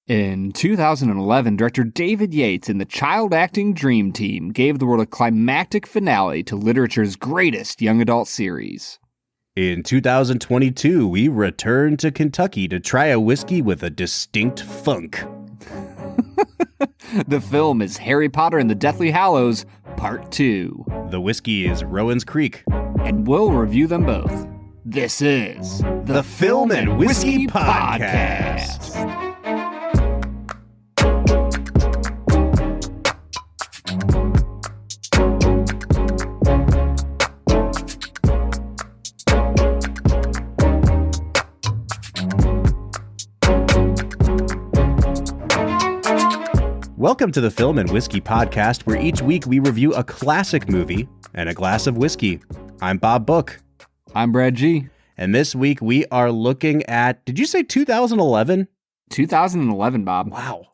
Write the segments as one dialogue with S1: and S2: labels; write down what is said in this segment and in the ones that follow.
S1: In 2011, director David Yates and the child acting dream team gave the world a climactic finale to literature's greatest young adult series.
S2: In 2022, we return to Kentucky to try a whiskey with a distinct funk.
S1: The film is Harry Potter and the Deathly Hallows, Part 2.
S2: The whiskey is Rowan's Creek.
S1: And we'll review them both. This is
S2: the Film and Whiskey Podcast. Welcome to the Film and Whiskey Podcast, where each week we review a classic movie and a glass of whiskey. I'm Bob Book.
S1: I'm Brad G.
S2: And this week we are looking at, did you say 2011?
S1: 2011, Bob.
S2: Wow.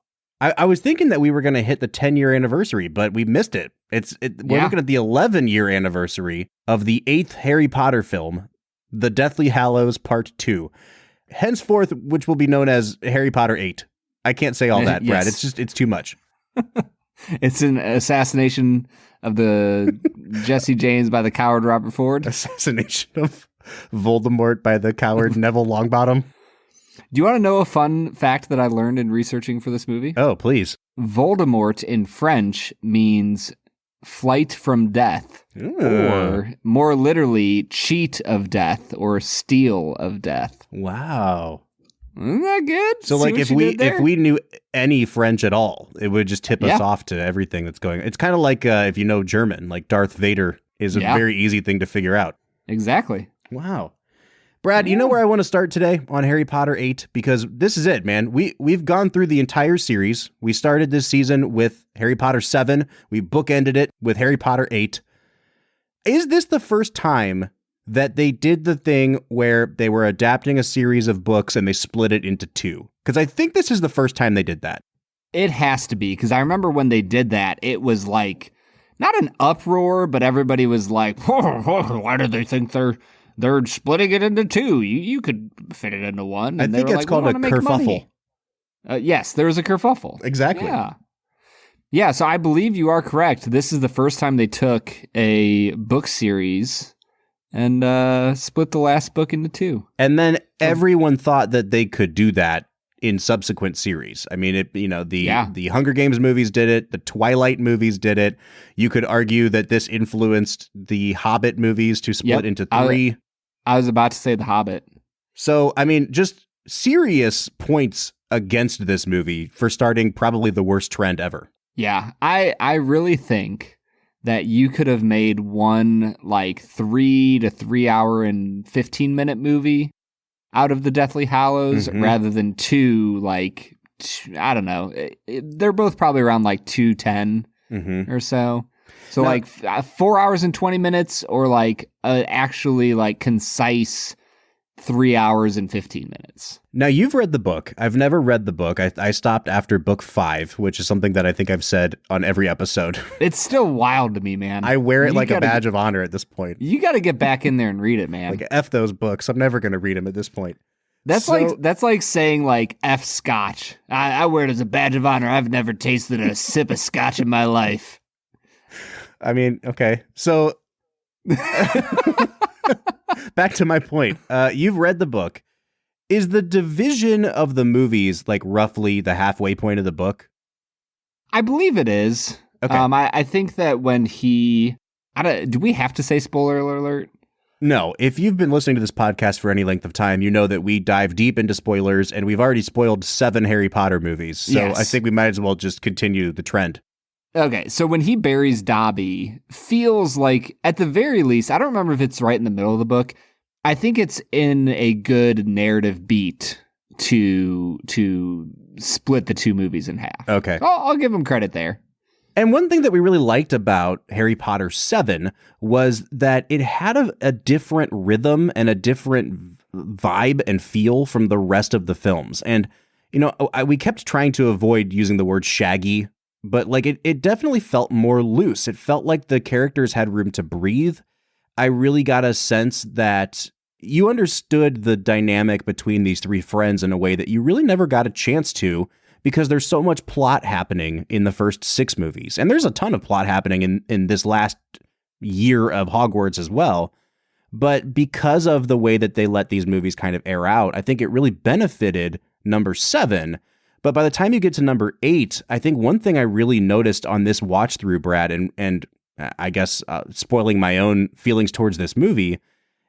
S2: I was thinking that we were going to hit the 10-year anniversary, but we missed it. We're looking at the 11-year anniversary of the 8th Harry Potter film, The Deathly Hallows Part 2. Henceforth, which will be known as Harry Potter 8. I can't say all that, Brad.
S1: Yes.
S2: It's too much.
S1: It's an assassination of the Jesse James by the coward Robert Ford.
S2: Assassination of Voldemort by the coward Neville Longbottom.
S1: Do you want to know a fun fact that I learned in researching for this movie?
S2: Oh, please.
S1: Voldemort in French means flight from death.
S2: Ooh.
S1: Or more literally, cheat of death or steal of death.
S2: Wow.
S1: Isn't that good?
S2: So, like, if we knew any French at all, it would just tip us off to everything that's going on. It's kind of like if you know German, like Darth Vader is a very easy thing to figure out.
S1: Exactly.
S2: Wow. Brad, you know where I want to start today on Harry Potter 8? Because this is it, man. We've gone through the entire series. We started this season with Harry Potter 7. We bookended it with Harry Potter 8. Is this the first time that they did the thing where they were adapting a series of books and they split it into two? Because I think this is the first time they did that.
S1: It has to be, because I remember when they did that, it was like, not an uproar, but everybody was like, why do they think they're splitting it into two? You could fit it into one. And
S2: I think it's called a kerfuffle.
S1: Yes, there was a kerfuffle.
S2: Exactly.
S1: Yeah, so I believe you are correct. This is the first time they took a book series and split the last book into two.
S2: And then everyone thought that they could do that in subsequent series. I mean, the Hunger Games movies did it. The Twilight movies did it. You could argue that this influenced the Hobbit movies to split into three.
S1: I was about to say The Hobbit.
S2: So, I mean, just serious points against this movie for starting probably the worst trend ever.
S1: Yeah, I really think that you could have made one like 3 to 3 hour and 15-minute movie out of the Deathly Hallows rather than two, like, I don't know. They're both probably around like 2:10 or so. So now, like 4 hours and 20 minutes or like actually like concise 3 hours and 15 minutes.
S2: Now, you've read the book. I've never read the book. I stopped after book 5, which is something that I think I've said on every episode.
S1: It's still wild to me, man.
S2: I wear it like a badge of honor at this point.
S1: You got to get back in there and read it, man.
S2: Like, F those books. I'm never going to read them at this point.
S1: That's like saying like F scotch. I wear it as a badge of honor. I've never tasted a sip of scotch in my life.
S2: I mean, okay. So back to my point. You've read the book. Is the division of the movies like roughly the halfway point of the book?
S1: I believe it is. Okay. I think that when do we have to say spoiler alert?
S2: No. If you've been listening to this podcast for any length of time, you know that we dive deep into spoilers, and we've already spoiled 7 Harry Potter movies. So yes. I think we might as well just continue the trend.
S1: Okay, so when he buries Dobby, feels like, at the very least, I don't remember if it's right in the middle of the book, I think it's in a good narrative beat to split the two movies in half.
S2: Okay.
S1: I'll give him credit there.
S2: And one thing that we really liked about Harry Potter 7 was that it had a different rhythm and a different vibe and feel from the rest of the films. And, you know, we kept trying to avoid using the word shaggy, but like it definitely felt more loose. It felt like the characters had room to breathe. I really got a sense that you understood the dynamic between these three friends in a way that you really never got a chance to, because there's so much plot happening in the first 6 movies. And there's a ton of plot happening in this last year of Hogwarts as well. But because of the way that they let these movies kind of air out, I think it really benefited number 7. But by the time you get to number 8, I think one thing I really noticed on this watch through, Brad, and I guess spoiling my own feelings towards this movie,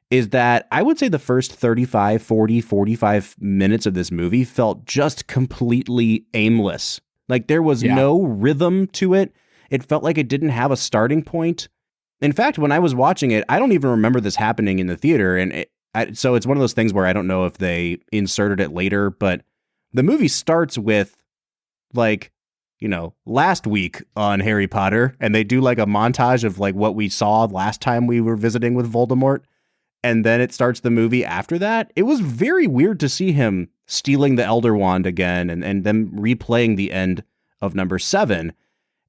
S2: is that I would say the first 35, 40, 45 minutes of this movie felt just completely aimless. Like there was no rhythm to it. It felt like it didn't have a starting point. In fact, when I was watching it, I don't even remember this happening in the theater. And so it's one of those things where I don't know if they inserted it later, but the movie starts with like, you know, last week on Harry Potter, and they do like a montage of like what we saw last time we were visiting with Voldemort. And then it starts the movie after that. It was very weird to see him stealing the Elder Wand again and them replaying the end of number 7.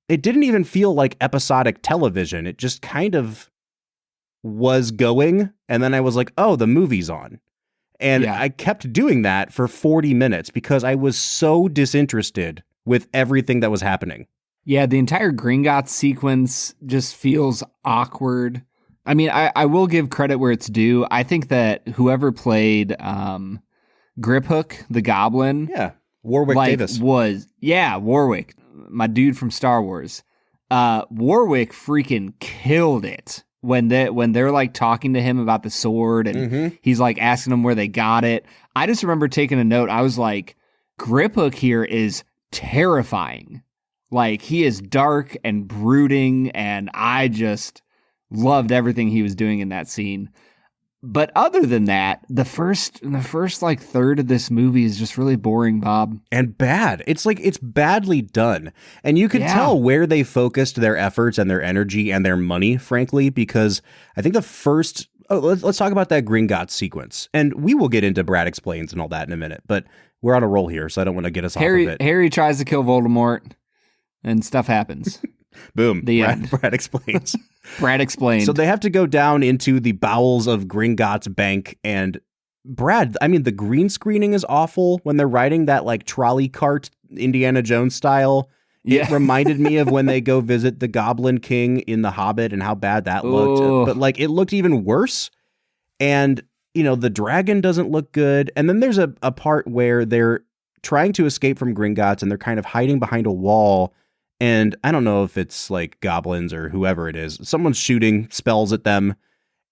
S2: It didn't even feel like episodic television. It just kind of was going. And then I was like, oh, the movie's on. And I kept doing that for 40 minutes because I was so disinterested with everything that was happening.
S1: Yeah, the entire Gringotts sequence just feels awkward. I mean, I will give credit where it's due. I think that whoever played Griphook, the Goblin,
S2: Warwick Davis
S1: Warwick, my dude from Star Wars. Warwick freaking killed it when they're like talking to him about the sword and he's like asking them where they got it. I just remember taking a note. I was like, Griphook here is terrifying. Like he is dark and brooding, and I just loved everything he was doing in that scene. But other than that, the first like third of this movie is just really boring, Bob. And
S2: bad. It's like it's badly done. And you could tell where they focused their efforts and their energy and their money, frankly, because I think the first... let's talk about that Gringotts sequence. And we will get into Brad Explains and all that in a minute, but we're on a roll here, so I don't want to get us off of it.
S1: Harry tries to kill Voldemort, and stuff happens.
S2: Boom. Brad Explains.
S1: Brad explained.
S2: So they have to go down into the bowels of Gringotts Bank, and Brad, I mean, the green screening is awful when they're riding that like trolley cart, Indiana Jones style. It reminded me of when they go visit the Goblin King in The Hobbit and how bad that looked. But like it looked even worse. And, you know, the dragon doesn't look good. And then there's a part where they're trying to escape from Gringotts and they're kind of hiding behind a wall. And I don't know if it's like goblins or whoever it is. Someone's shooting spells at them.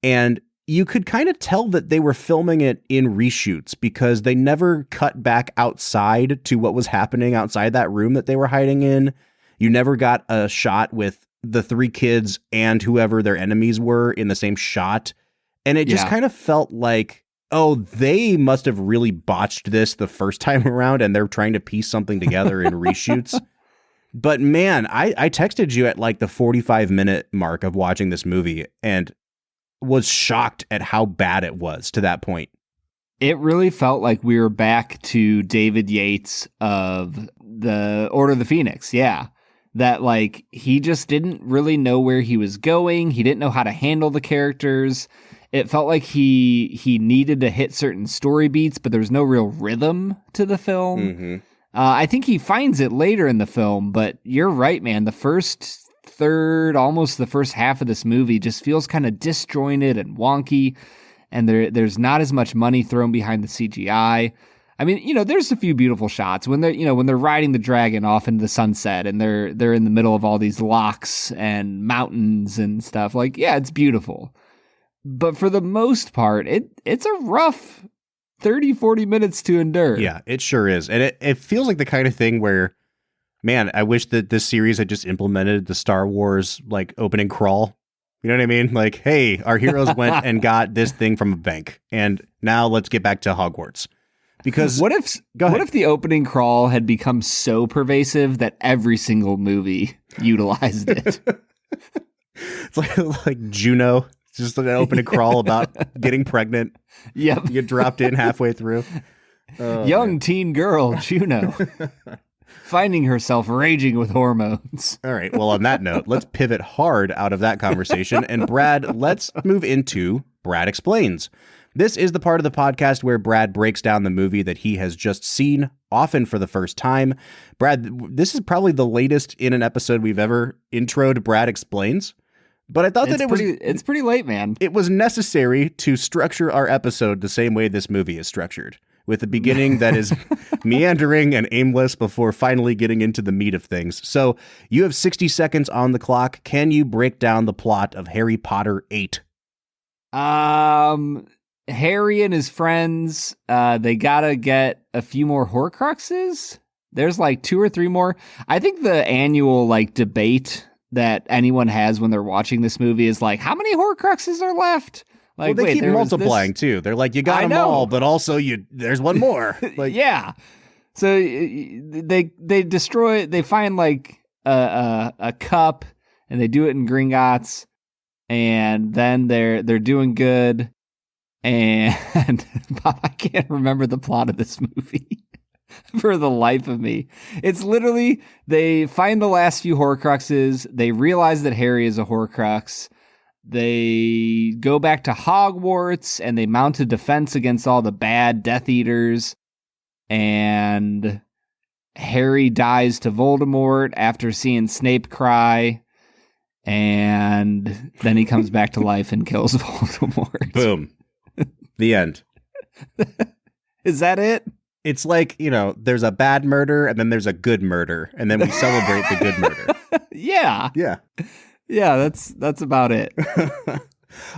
S2: And you could kind of tell that they were filming it in reshoots because they never cut back outside to what was happening outside that room that they were hiding in. You never got a shot with the 3 kids and whoever their enemies were in the same shot. And it just kind of felt like, oh, they must have really botched this the first time around and they're trying to piece something together in reshoots. But man, I texted you at like the 45-minute mark of watching this movie and was shocked at how bad it was to that point.
S1: It really felt like we were back to David Yates of the Order of the Phoenix. Yeah. That like he just didn't really know where he was going. He didn't know how to handle the characters. It felt like he needed to hit certain story beats, but there was no real rhythm to the film. Mm-hmm. I think he finds it later in the film, but you're right, man. The first third, almost the first half of this movie just feels kind of disjointed and wonky, and there's not as much money thrown behind the CGI. I mean, you know, there's a few beautiful shots when they're riding the dragon off into the sunset and they're in the middle of all these locks and mountains and stuff. Like, yeah, it's beautiful. But for the most part, it's a rough 30, 40 minutes to endure.
S2: Yeah, it sure is. And it feels like the kind of thing where, man, I wish that this series had just implemented the Star Wars like opening crawl. You know what I mean? Like, hey, our heroes went and got this thing from a bank, and now let's get back to Hogwarts. Because
S1: what if the opening crawl had become so pervasive that every single movie utilized it?
S2: It's like Juno. It's just an opening crawl about getting pregnant.
S1: Yep.
S2: You get dropped in halfway through.
S1: Young teen girl, Juno, finding herself raging with hormones.
S2: All right. Well, on that note, let's pivot hard out of that conversation. And Brad, let's move into Brad Explains. This is the part of the podcast where Brad breaks down the movie that he has just seen often for the first time. Brad, this is probably the latest in an episode we've ever introed Brad Explains. But I thought
S1: it's pretty late, man.
S2: It was necessary to structure our episode the same way this movie is structured, with a beginning that is meandering and aimless before finally getting into the meat of things. So you have 60 seconds on the clock. Can you break down the plot of Harry Potter 8?
S1: Harry and his friends, they gotta get a few more Horcruxes. There's like 2 or 3 more. I think the annual like debate that anyone has when they're watching this movie is like, how many Horcruxes are left? Like,
S2: well, they keep multiplying too. They're like, you got them all, but also there's one more. Like,
S1: yeah. So they destroy. They find like a cup, and they do it in Gringotts, and then they're doing good. And Bob, I can't remember the plot of this movie for the life of me. It's literally they find the last few Horcruxes. They realize that Harry is a Horcrux. They go back to Hogwarts and they mount a defense against all the bad Death Eaters. And Harry dies to Voldemort after seeing Snape cry. And then he comes back to life and kills Voldemort.
S2: Boom. The end.
S1: Is that it?
S2: It's like, there's a bad murder and then there's a good murder. And then we celebrate the good murder.
S1: Yeah.
S2: Yeah.
S1: Yeah, that's about it.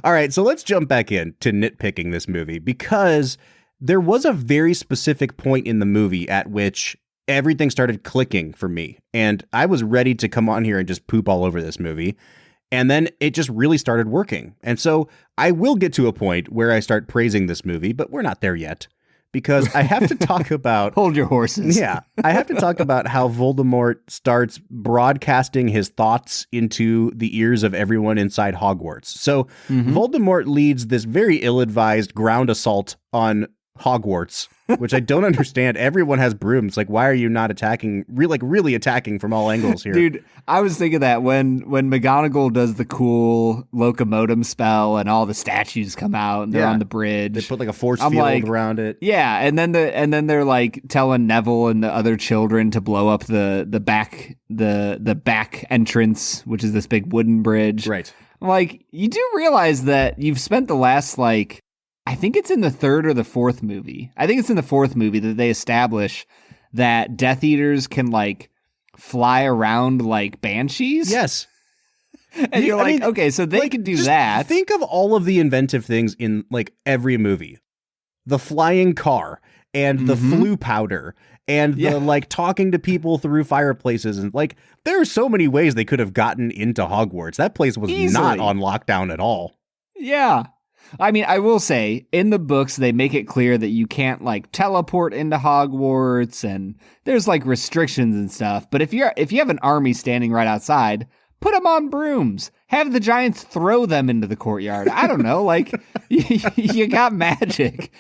S2: All right, so let's jump back in to nitpicking this movie, because there was a very specific point in the movie at which everything started clicking for me. And I was ready to come on here and just poop all over this movie. And then it just really started working. And so I will get to a point where I start praising this movie, but we're not there yet. Because I have to talk about...
S1: Hold your horses.
S2: Yeah. I have to talk about how Voldemort starts broadcasting his thoughts into the ears of everyone inside Hogwarts. So Voldemort leads this very ill-advised ground assault on Hogwarts, which I don't understand. Everyone has brooms. Like, why are you not attacking, really attacking from all angles here?
S1: Dude, I was thinking that when McGonagall does the cool locomotum spell and all the statues come out and they're on the bridge.
S2: They put like a force field around it.
S1: Yeah, and then they're like telling Neville and the other children to blow up the back entrance, which is this big wooden bridge.
S2: Right.
S1: Like, you do realize that you've spent the last I think it's in the 3rd or the 4th movie. I think it's in the 4th movie that they establish that Death Eaters can fly around like banshees.
S2: Yes.
S1: And you're okay, so they can do that.
S2: Think of all of the inventive things in every movie. The flying car and the flu powder and the talking to people through fireplaces, and there are so many ways they could have gotten into Hogwarts. That place was not on lockdown at all.
S1: Yeah. I mean, I will say, in the books, they make it clear that you can't teleport into Hogwarts, and there's restrictions and stuff. But if you have an army standing right outside, put them on brooms. Have the giants throw them into the courtyard. I don't know, you got magic.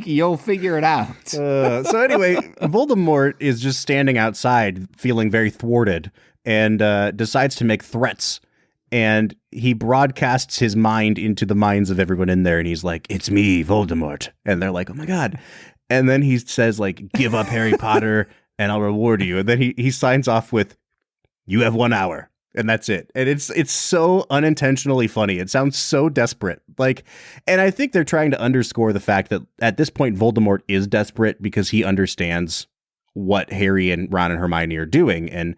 S1: You'll figure it out.
S2: So anyway, Voldemort is just standing outside, feeling very thwarted, and decides to make threats. And he broadcasts his mind into the minds of everyone in there. And he's like, "It's me, Voldemort." And they're like, "Oh my God." And then he says "Give up Harry Potter and I'll reward you." And then he signs off with, "You have 1 hour." And that's it. And it's so unintentionally funny. It sounds so desperate. And I think they're trying to underscore the fact that at this point, Voldemort is desperate because he understands what Harry and Ron and Hermione are doing.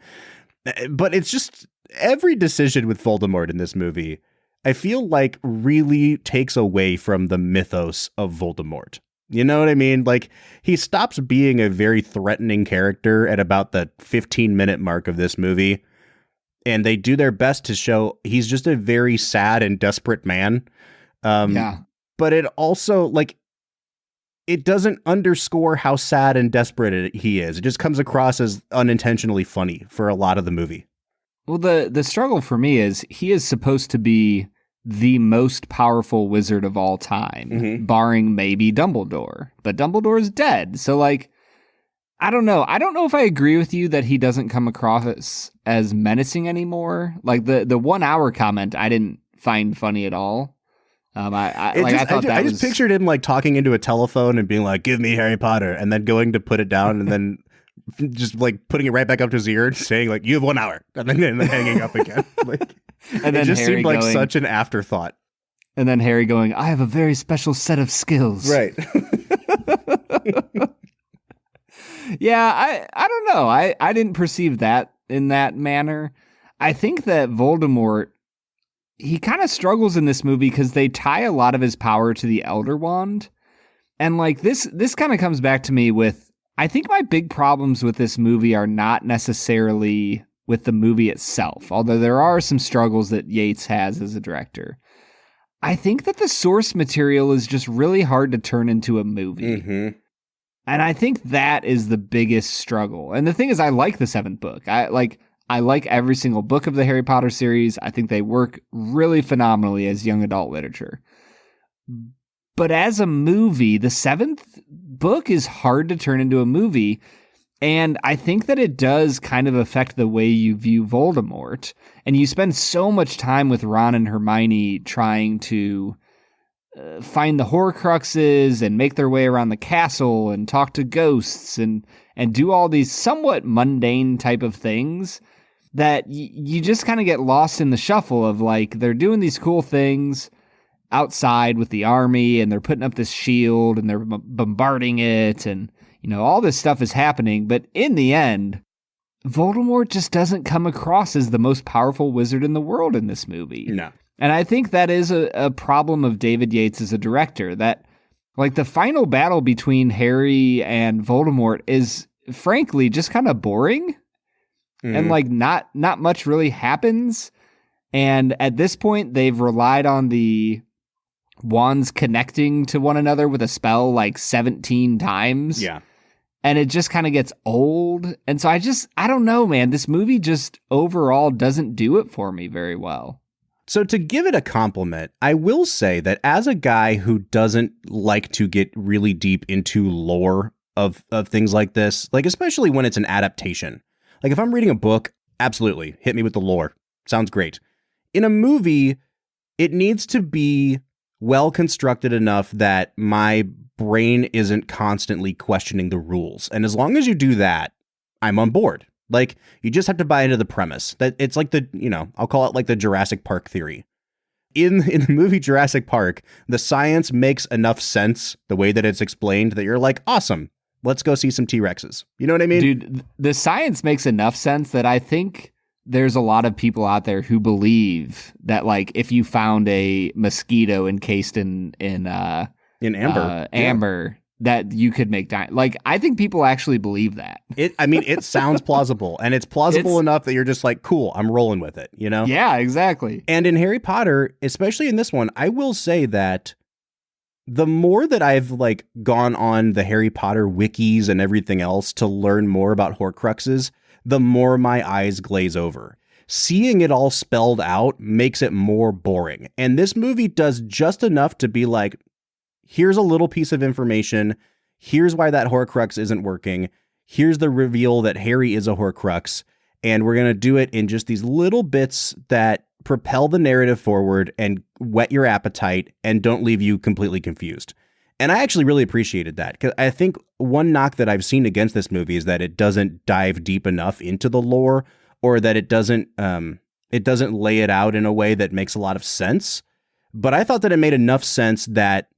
S2: But it's just... every decision with Voldemort in this movie, I feel really takes away from the mythos of Voldemort. You know what I mean? He stops being a very threatening character at about the 15-minute mark of this movie. And they do their best to show he's just a very sad and desperate man.
S1: Yeah.
S2: But it also, it doesn't underscore how sad and desperate he is. It just comes across as unintentionally funny for a lot of the movie.
S1: Well, the struggle for me is he is supposed to be the most powerful wizard of all time, barring maybe Dumbledore. But Dumbledore's dead. So, I don't know. I don't know if I agree with you that he doesn't come across as menacing anymore. The 1 hour comment I didn't find funny at all. I just
S2: pictured him talking into a telephone and being like, "Give me Harry Potter," and then going to put it down and then just like putting it right back up to his ear and saying like, you have 1 hour, and then hanging up again. Like,
S1: and then
S2: it just
S1: Harry
S2: seemed like
S1: going,
S2: such an afterthought.
S1: And then Harry going, I have a very special set of skills.
S2: Right.
S1: Yeah, I don't know. I didn't perceive that in that manner. I think that Voldemort, he kind of struggles in this movie because they tie a lot of his power to the Elder Wand. And like this kind of comes back to me with, I think my big problems with this movie are not necessarily with the movie itself, although there are some struggles that Yates has as a director. I think that the source material is just really hard to turn into a movie.
S2: Mm-hmm.
S1: And I think that is the biggest struggle. And the thing is, I like the seventh book. I like every single book of the Harry Potter series. I think they work really phenomenally as young adult literature. But as a movie, the seventh book is hard to turn into a movie. And I think that it does kind of affect the way you view Voldemort. And you spend so much time with Ron and Hermione trying to find the Horcruxes and make their way around the castle and talk to ghosts and do all these somewhat mundane type of things that you just kind of get lost in the shuffle of like, they're doing these cool things outside with the army and they're putting up this shield and they're bombarding it and, you know, all this stuff is happening. But in the end, Voldemort just doesn't come across as the most powerful wizard in the world in this movie.
S2: No.
S1: And I think that is a problem of David Yates as a director, that like the final battle between Harry and Voldemort is frankly just kind of boring and like not much really happens. And at this point, they've relied on the wands connecting to one another with a spell like 17 times.
S2: Yeah.
S1: And it just kind of gets old. And so I don't know, man. This movie just overall doesn't do it for me very well.
S2: So to give it a compliment, I will say that as a guy who doesn't like to get really deep into lore of things like this, like especially when it's an adaptation, like if I'm reading a book, absolutely, hit me with the lore. Sounds great. In a movie, it needs to be well constructed enough that my brain isn't constantly questioning the rules. And as long as you do that, I'm on board. Like, you just have to buy into the premise that it's like the, you know, I'll call it like the Jurassic Park theory. In the movie Jurassic Park, the science makes enough sense the way that it's explained that you're like, awesome, let's go see some T-Rexes. You know what I mean?
S1: Dude, the science makes enough sense that I think there's a lot of people out there who believe that, like, if you found a mosquito encased in amber, that you could make like, I think people actually believe that.
S2: It sounds plausible, and it's plausible enough that you're just like, cool, I'm rolling with it, you know?
S1: Yeah, exactly.
S2: And in Harry Potter, especially in this one, I will say that the more that I've like gone on the Harry Potter wikis and everything else to learn more about Horcruxes, the more my eyes glaze over. Seeing it all spelled out makes it more boring. And this movie does just enough to be like, here's a little piece of information. Here's why that Horcrux isn't working. Here's the reveal that Harry is a Horcrux. And we're going to do it in just these little bits that propel the narrative forward and whet your appetite and don't leave you completely confused. And I actually really appreciated that, because I think one knock that I've seen against this movie is that it doesn't dive deep enough into the lore, or that it doesn't lay it out in a way that makes a lot of sense. But I thought that it made enough sense that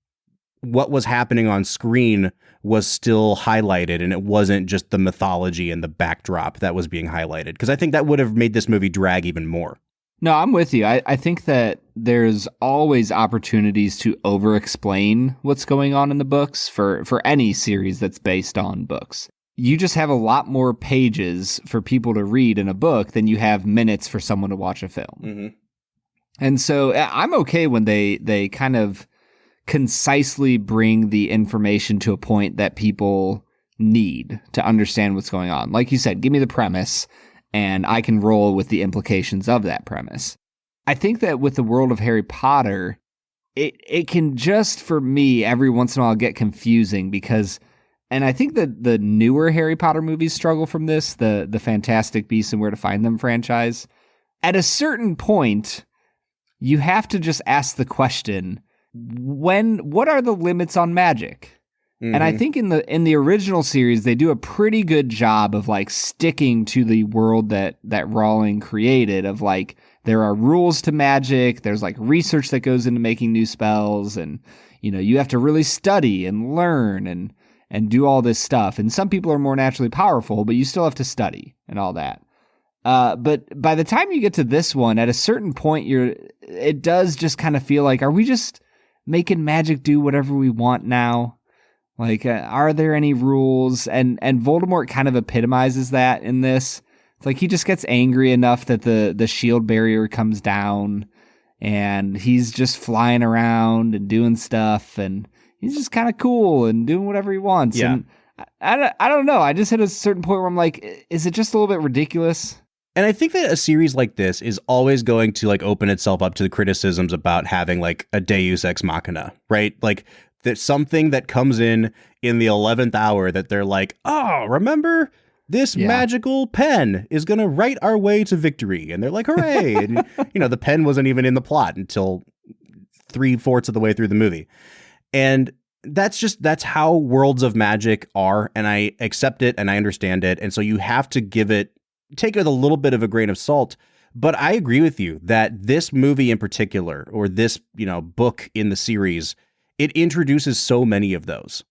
S2: what was happening on screen was still highlighted, and it wasn't just the mythology and the backdrop that was being highlighted, because I think that would have made this movie drag even more.
S1: No, I'm with you. I think that there's always opportunities to over-explain what's going on in the books for any series that's based on books. You just have a lot more pages for people to read in a book than you have minutes for someone to watch a film.
S2: Mm-hmm.
S1: And so I'm okay when they kind of concisely bring the information to a point that people need to understand what's going on. Like you said, give me the premise, and I can roll with the implications of that premise. I think that with the world of Harry Potter, it can just, for me, every once in a while get confusing because, and I think that the newer Harry Potter movies struggle from this, the Fantastic Beasts and Where to Find Them franchise. At a certain point, you have to just ask the question, what are the limits on magic? And I think in the original series, they do a pretty good job of like sticking to the world that Rowling created of like, there are rules to magic. There's like research that goes into making new spells. And, you know, you have to really study and learn and do all this stuff. And some people are more naturally powerful, but you still have to study and all that. But by the time you get to this one, at a certain point, it does just kind of feel like, are we just making magic do whatever we want now? Like, are there any rules? And Voldemort kind of epitomizes that in this. It's like he just gets angry enough that the shield barrier comes down and he's just flying around and doing stuff and he's just kind of cool and doing whatever he wants.
S2: Yeah.
S1: And I don't know. I just hit a certain point where I'm like, is it just a little bit ridiculous?
S2: And I think that a series like this is always going to like open itself up to the criticisms about having like a Deus Ex Machina, right? Like, there's something that comes in the 11th hour that they're like, oh, remember this magical pen is going to write our way to victory. And they're like, hooray. And, you know, the pen wasn't even in the plot until 3/4 of the way through the movie. And that's how worlds of magic are. And I accept it and I understand it. And so you have to take it with a little bit of a grain of salt. But I agree with you that this movie in particular, or this, you know, book in the series, it introduces so many of those.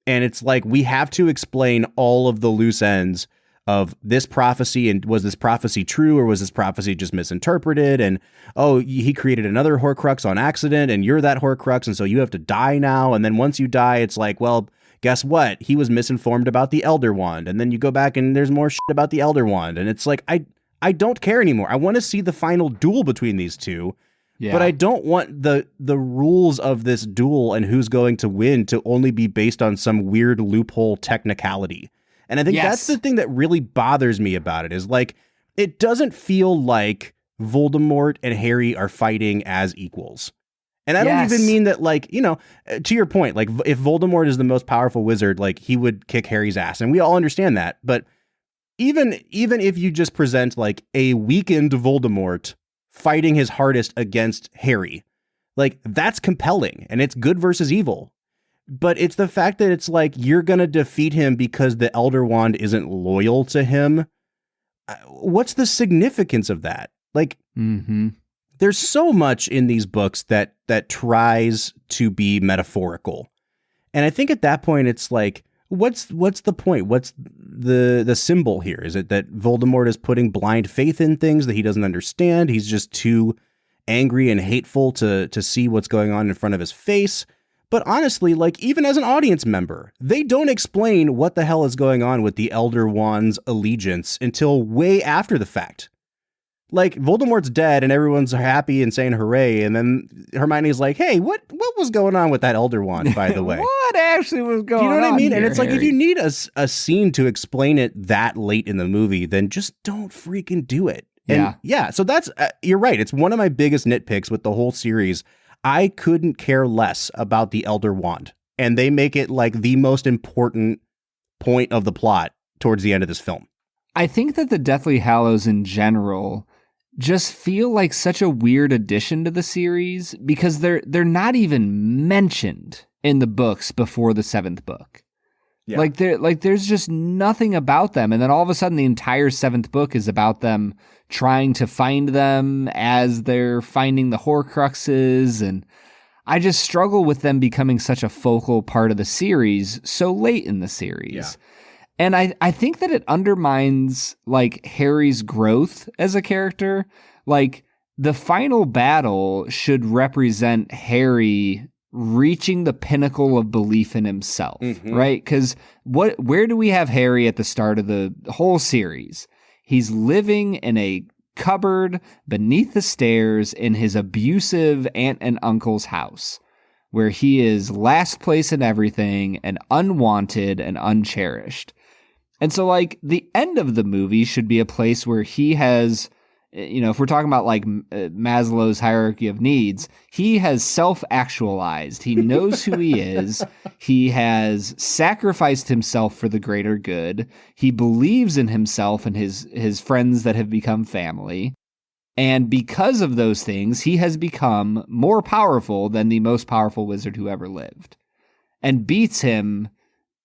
S2: And it's like, we have to explain all of the loose ends of this prophecy. And was this prophecy true, or was this prophecy just misinterpreted? And, oh, he created another Horcrux on accident and you're that Horcrux. And so you have to die now. And then once you die, it's like, well, guess what? He was misinformed about the Elder Wand. And then you go back and there's more shit about the Elder Wand. And it's like, I don't care anymore. I want to see the final duel between these two. Yeah. But I don't want the rules of this duel and who's going to win to only be based on some weird loophole technicality. And I think that's the thing that really bothers me about it, is like, it doesn't feel like Voldemort and Harry are fighting as equals. And I don't even mean that, like, you know, to your point, like, if Voldemort is the most powerful wizard, like, he would kick Harry's ass. And we all understand that. But even if you just present like a weakened Voldemort fighting his hardest against Harry, like, that's compelling and it's good versus evil. But it's the fact that it's like, you're going to defeat him because the Elder Wand isn't loyal to him. What's the significance of that? Like, there's so much in these books that tries to be metaphorical. And I think at that point, it's like, what's the point? What's the symbol here? Is it that Voldemort is putting blind faith in things that he doesn't understand? He's just too angry and hateful to see what's going on in front of his face. But honestly, like, even as an audience member, they don't explain what the hell is going on with the Elder Wand's allegiance until way after the fact. Like, Voldemort's dead and everyone's happy and saying hooray. And then Hermione's like, hey, what was going on with that Elder Wand, by the way?
S1: What actually was going on?
S2: You know what I mean?
S1: Here,
S2: and it's like,
S1: Harry?
S2: if you need a scene to explain it that late in the movie, then just don't freaking do it. And yeah. So that's, you're right. It's one of my biggest nitpicks with the whole series. I couldn't care less about the Elder Wand. And they make it like the most important point of the plot towards the end of this film.
S1: I think that the Deathly Hallows in general just feel like such a weird addition to the series because they're not even mentioned in the books before the 7th book. Yeah. There's just nothing about them. And then all of a sudden the entire 7th book is about them trying to find them as they're finding the Horcruxes. And I just struggle with them becoming such a focal part of the series so late in the series. Yeah. And I think that it undermines like Harry's growth as a character. Like, the final battle should represent Harry reaching the pinnacle of belief in himself, right? Because where do we have Harry at the start of the whole series? He's living in a cupboard beneath the stairs in his abusive aunt and uncle's house, where he is last place in everything and unwanted and uncherished. And so, like, the end of the movie should be a place where he has, you know, if we're talking about like Maslow's hierarchy of needs, he has self-actualized. He knows who he is. He has sacrificed himself for the greater good. He believes in himself and his friends that have become family. And because of those things, he has become more powerful than the most powerful wizard who ever lived. and beats him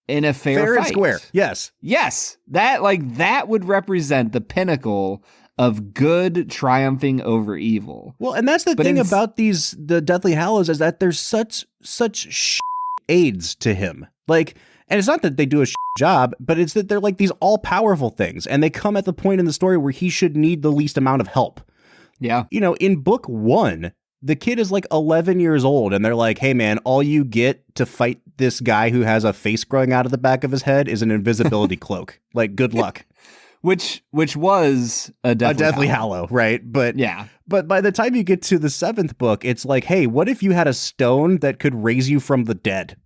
S1: in a fair fight.
S2: And square. Yes.
S1: Yes. That would represent the pinnacle of good triumphing over evil.
S2: Well, and that's the thing about the Deathly Hallows is that there's such aids to him. Like, and it's not that they do a job, but it's that they're like these all-powerful things, and they come at the point in the story where he should need the least amount of help.
S1: Yeah.
S2: You know, in book 1, the kid is like 11 years old, and they're like, hey, man, all you get to fight this guy who has a face growing out of the back of his head is an invisibility cloak. Like, good luck.
S1: Which was a Deathly
S2: Hallow, right? But
S1: yeah.
S2: But by the time you get to the 7th book, it's like, hey, what if you had a stone that could raise you from the dead?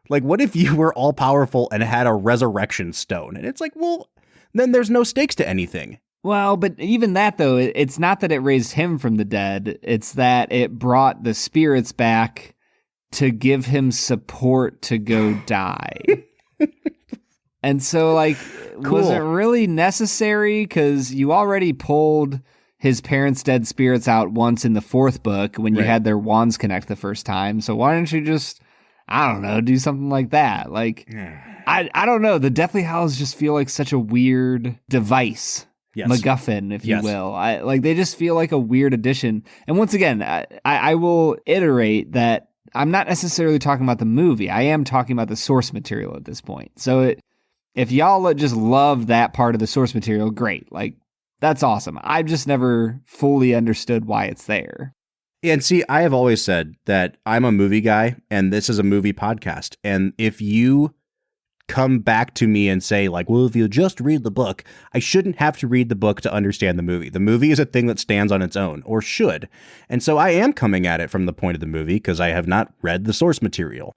S2: Like, what if you were all powerful and had a resurrection stone? And it's like, well, then there's no stakes to anything.
S1: Well, but even that, though, it's not that it raised him from the dead. It's that it brought the spirits back to give him support to go die. And so, like,
S2: cool.
S1: Was it really necessary? Because you already pulled his parents' dead spirits out once in the 4th book when you had their wands connect the first time. So why don't you just, I don't know, do something like that? Like, I don't know. The Deathly Hallows just feel like such a weird device. Yes. MacGuffin, if you will. They just feel like a weird addition. And once again, I will iterate that I'm not necessarily talking about the movie. I am talking about the source material at this point. So if y'all just love that part of the source material, great. Like, that's awesome. I've just never fully understood why it's there.
S2: And see, I have always said that I'm a movie guy, and this is a movie podcast. And if you come back to me and say, like, well, if you just read the book, I shouldn't have to read the book to understand the movie. The movie is a thing that stands on its own, or should. And so I am coming at it from the point of the movie because I have not read the source material.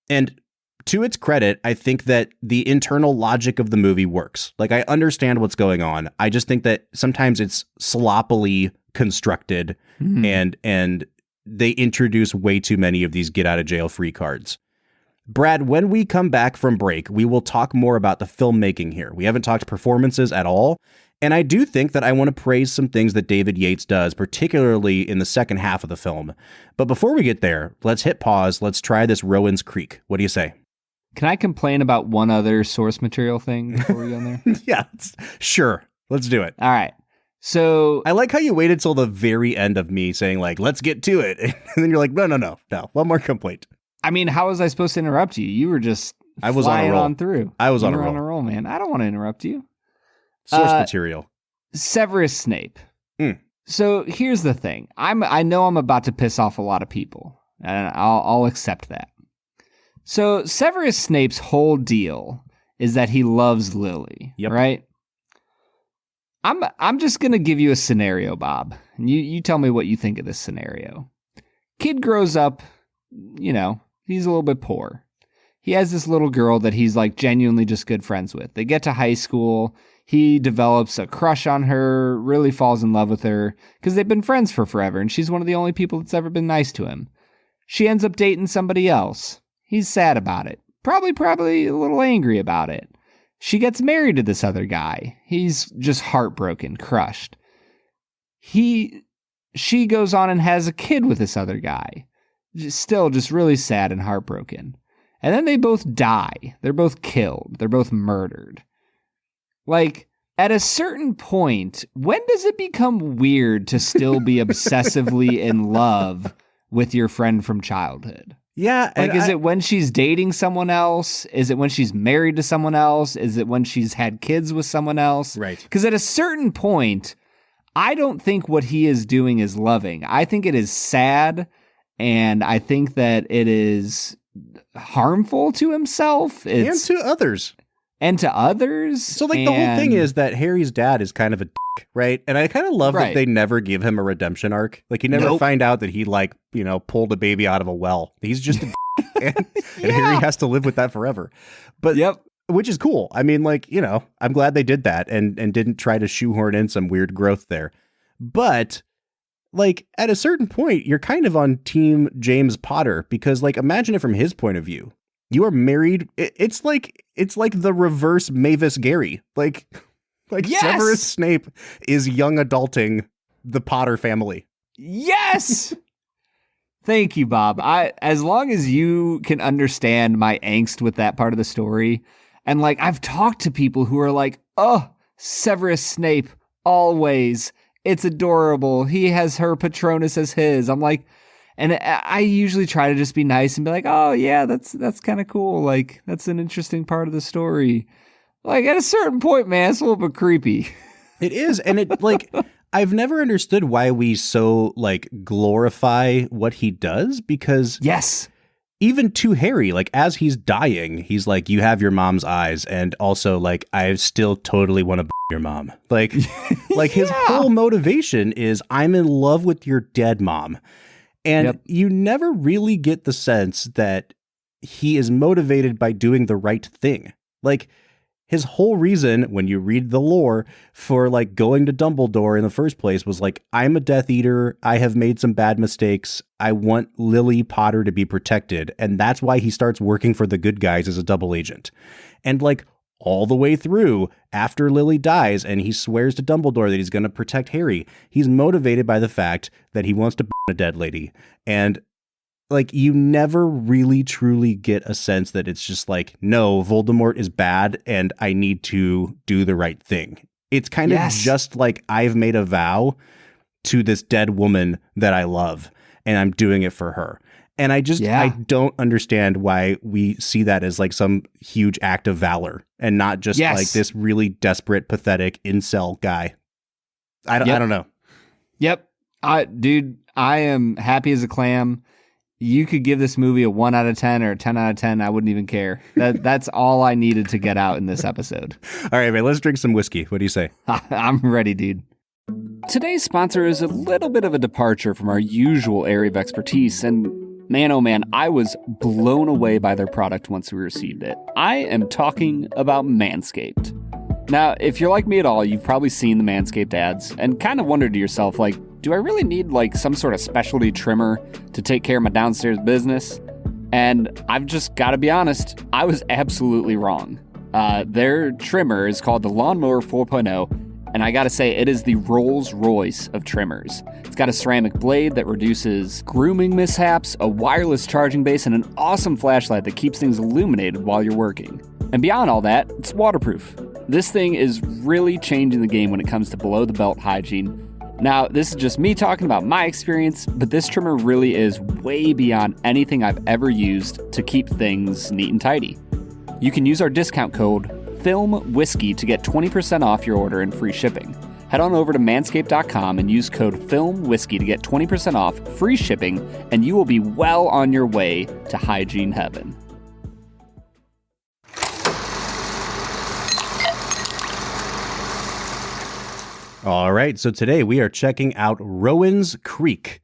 S2: And to its credit, I think that the internal logic of the movie works. Like, I understand what's going on. I just think that sometimes it's sloppily constructed and they introduce way too many of these get out of jail free cards. Brad, when we come back from break, we will talk more about the filmmaking here. We haven't talked performances at all. And I do think that I want to praise some things that David Yates does, particularly in the second half of the film. But before we get there, let's hit pause. Let's try this Rowan's Creek. What do you say?
S1: Can I complain about one other source material thing before we go in there?
S2: Yeah, sure. Let's do it.
S1: All right. So
S2: I like how you waited till the very end of me saying, like, let's get to it. And then you're like, no. One more complaint.
S1: I mean, how was I supposed to interrupt you? You were just flying on through.
S2: I was on a
S1: roll, man. I don't want to interrupt you.
S2: Source material.
S1: Severus Snape. So here's the thing. I know I'm about to piss off a lot of people, and I'll accept that. So Severus Snape's whole deal is that he loves Lily, right? I'm just going to give you a scenario, Bob. And you tell me what you think of this scenario. Kid grows up, you know, he's a little bit poor. He has this little girl that he's like genuinely just good friends with. They get to high school. He develops a crush on her, really falls in love with her because they've been friends for forever. And she's one of the only people that's ever been nice to him. She ends up dating somebody else. He's sad about it. Probably a little angry about it. She gets married to this other guy. He's just heartbroken, crushed. She goes on and has a kid with this other guy. Still just really sad and heartbroken. And then they both die. They're both killed. They're both murdered. Like, at a certain point, when does it become weird to still be obsessively in love with your friend from childhood?
S2: Yeah.
S1: Like, is it when she's dating someone else? Is it when she's married to someone else? Is it when she's had kids with someone else?
S2: Right.
S1: Because at a certain point, I don't think what he is doing is loving. I think it is sad, and I think that it is harmful to himself.
S2: And to others. So, like, the whole thing is that Harry's dad is kind of a dick, right? And I kind of love that they never give him a redemption arc. Like, you never find out that he, like, you know, pulled a baby out of a well. He's just a dick, and Harry has to live with that forever. But which is cool. I mean, like, you know, I'm glad they did that and didn't try to shoehorn in some weird growth there. But, like, at a certain point, you're kind of on team James Potter because, like, imagine it from his point of view. You are married. It's like the reverse Mavis Gary. Like Severus Snape is young adulting the Potter family.
S1: Yes. Thank you, Bob. As long as you can understand my angst with that part of the story, and like I've talked to people who are like, oh, Severus Snape, always. It's adorable. He has her Patronus as his. I'm like, and I usually try to just be nice and be like, oh yeah, that's kind of cool. Like that's an interesting part of the story. Like at a certain point, man, it's a little bit creepy.
S2: It is, and it like I've never understood why we so like glorify what he does, because
S1: yes,
S2: even to Harry, like as he's dying, he's like, you have your mom's eyes, and also like I still totally want to your mom. Like his whole motivation is I'm in love with your dead mom. And you never really get the sense that he is motivated by doing the right thing. Like his whole reason, when you read the lore, for like going to Dumbledore in the first place was like, I'm a Death Eater. I have made some bad mistakes. I want Lily Potter to be protected. And that's why he starts working for the good guys as a double agent. And like all the way through, after Lily dies and he swears to Dumbledore that he's going to protect Harry, he's motivated by the fact that he wants to a dead lady. And like, you never really truly get a sense that it's just like, no, Voldemort is bad and I need to do the right thing. It's kind of just like, I've made a vow to this dead woman that I love and I'm doing it for her. And I just, I don't understand why we see that as like some huge act of valor and not just like this really desperate, pathetic incel guy. I don't know.
S1: Yep. Dude, I am happy as a clam. You could give this movie a 1 out of 10 or a 10 out of 10. I wouldn't even care. That's all I needed to get out in this episode.
S2: All right, man, let's drink some whiskey. What do you say?
S1: I'm ready, dude. Today's sponsor is a little bit of a departure from our usual area of expertise, and man, oh man, I was blown away by their product once we received it. I am talking about Manscaped. Now, if you're like me at all, you've probably seen the Manscaped ads and kind of wondered to yourself, like, do I really need like some sort of specialty trimmer to take care of my downstairs business? And I've just got to be honest, I was absolutely wrong. Their trimmer is called the Lawnmower 4.0. And I gotta say, it is the Rolls Royce of trimmers. It's got a ceramic blade that reduces grooming mishaps, a wireless charging base, and an awesome flashlight that keeps things illuminated while you're working. And beyond all that, it's waterproof. This thing is really changing the game when it comes to below-the-belt hygiene. Now, this is just me talking about my experience, but this trimmer really is way beyond anything I've ever used to keep things neat and tidy. You can use our discount code FILMWHISKEY to get 20% off your order and free shipping. Head on over to manscaped.com and use code FILMWHISKEY to get 20% off, free shipping, and you will be well on your way to hygiene heaven.
S2: All right, so today we are checking out Rowan's Creek.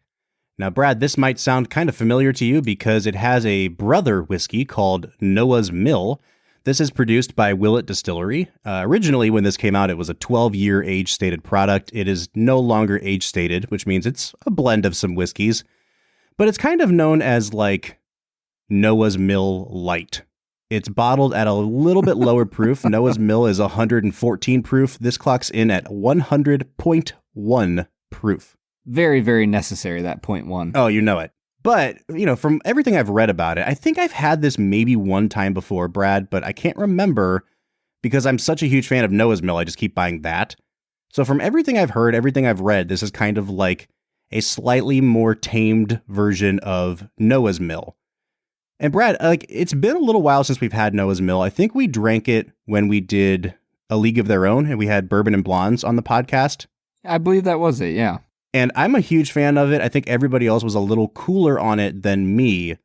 S2: Now, Brad, this might sound kind of familiar to you because it has a brother whiskey called Noah's Mill. This is produced by Willett Distillery. Originally, when this came out, it was a 12-year age-stated product. It is no longer age-stated, which means it's a blend of some whiskeys. But it's kind of known as, like, Noah's Mill Light. It's bottled at a little bit lower proof. Noah's Mill is 114 proof. This clocks in at 100.1 proof.
S1: Very, very necessary, that 0.1.
S2: Oh, you know it. But, you know, from everything I've read about it, I think I've had this maybe one time before, Brad, but I can't remember because I'm such a huge fan of Noah's Mill. I just keep buying that. So from everything I've heard, everything I've read, this is kind of like a slightly more tamed version of Noah's Mill. And Brad, like, it's been a little while since we've had Noah's Mill. I think we drank it when we did A League of Their Own and we had Bourbon and Blondes on the podcast.
S1: I believe that was it, yeah.
S2: And I'm a huge fan of it. I think everybody else was a little cooler on it than me.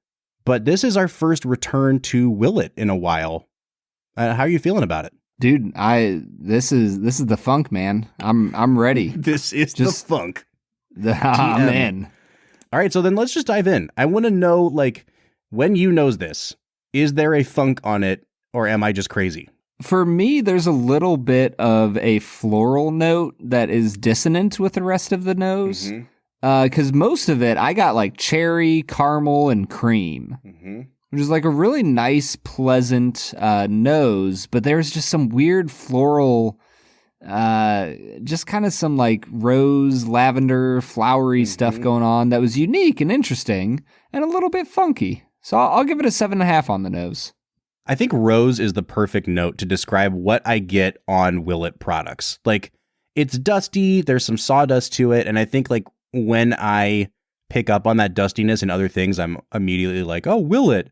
S2: But this is our first return to Willett in a while. How are you feeling about it?
S1: Dude, this is the funk, man. I'm ready.
S2: This is just the funk.
S1: Man.
S2: All right, so then let's just dive in. I want to know, like, when you knows this, is there a funk on it or am I just crazy?
S1: For me, there's a little bit of a floral note that is dissonant with the rest of the nose. Because most of it, I got like cherry, caramel, and cream, which is like a really nice, pleasant nose. But there's just some weird floral just kind of some like rose, lavender, flowery stuff going on that was unique and interesting and a little bit funky. So I'll give it a 7.5 on the nose.
S2: I think rose is the perfect note to describe what I get on Willett products. Like, it's dusty, there's some sawdust to it, and I think like when I pick up on that dustiness and other things, I'm immediately like, oh, Willett.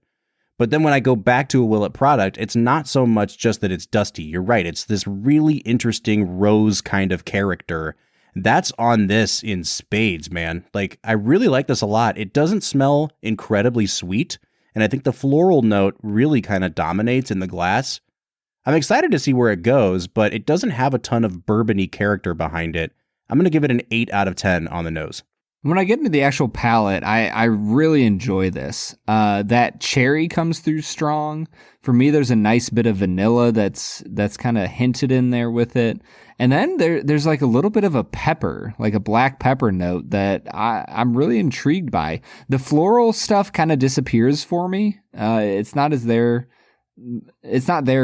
S2: But then when I go back to a Willett product, it's not so much just that it's dusty. You're right. It's this really interesting rose kind of character. That's on this in spades, man. Like, I really like this a lot. It doesn't smell incredibly sweet. And I think the floral note really kind of dominates in the glass. I'm excited to see where it goes, but it doesn't have a ton of bourbon-y character behind it. I'm going to give it an 8 out of 10 on the nose.
S1: When I get into the actual palate, I really enjoy this. That cherry comes through strong. For me, there's a nice bit of vanilla that's kind of hinted in there with it. And then there's like a little bit of a pepper, like a black pepper note that I'm really intrigued by. The floral stuff kind of disappears for me. It's not there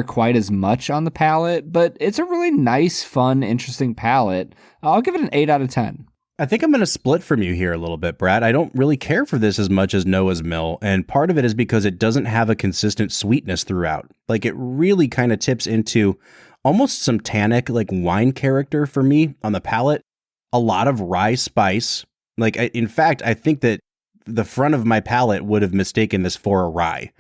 S1: quite as much on the palate, but it's a really nice, fun, interesting palate. I'll give it an 8 out of 10.
S2: I think I'm going to split from you here a little bit, Brad. I don't really care for this as much as Noah's Mill, and part of it is because it doesn't have a consistent sweetness throughout. Like, it really kind of tips into almost some tannic, like wine character for me on the palate. A lot of rye spice. Like, in fact, I think that the front of my palate would have mistaken this for a rye.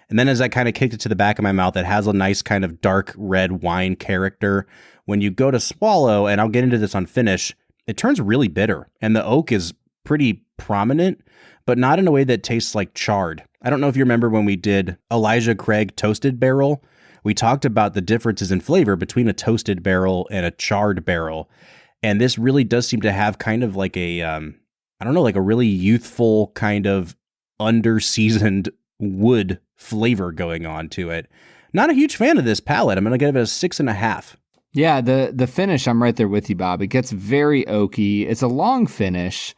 S2: And then as I kind of kicked it to the back of my mouth, it has a nice kind of dark red wine character. When you go to swallow, and I'll get into this on finish, it turns really bitter, and the oak is pretty prominent, but not in a way that tastes like charred. I don't know if you remember when we did Elijah Craig Toasted Barrel. We talked about the differences in flavor between a toasted barrel and a charred barrel, and this really does seem to have kind of like a, like a really youthful kind of under-seasoned wood flavor going on to it. Not a huge fan of this palate. I'm going to give it a 6.5.
S1: Yeah, the finish, I'm right there with you, Bob. It gets very oaky. It's a long finish,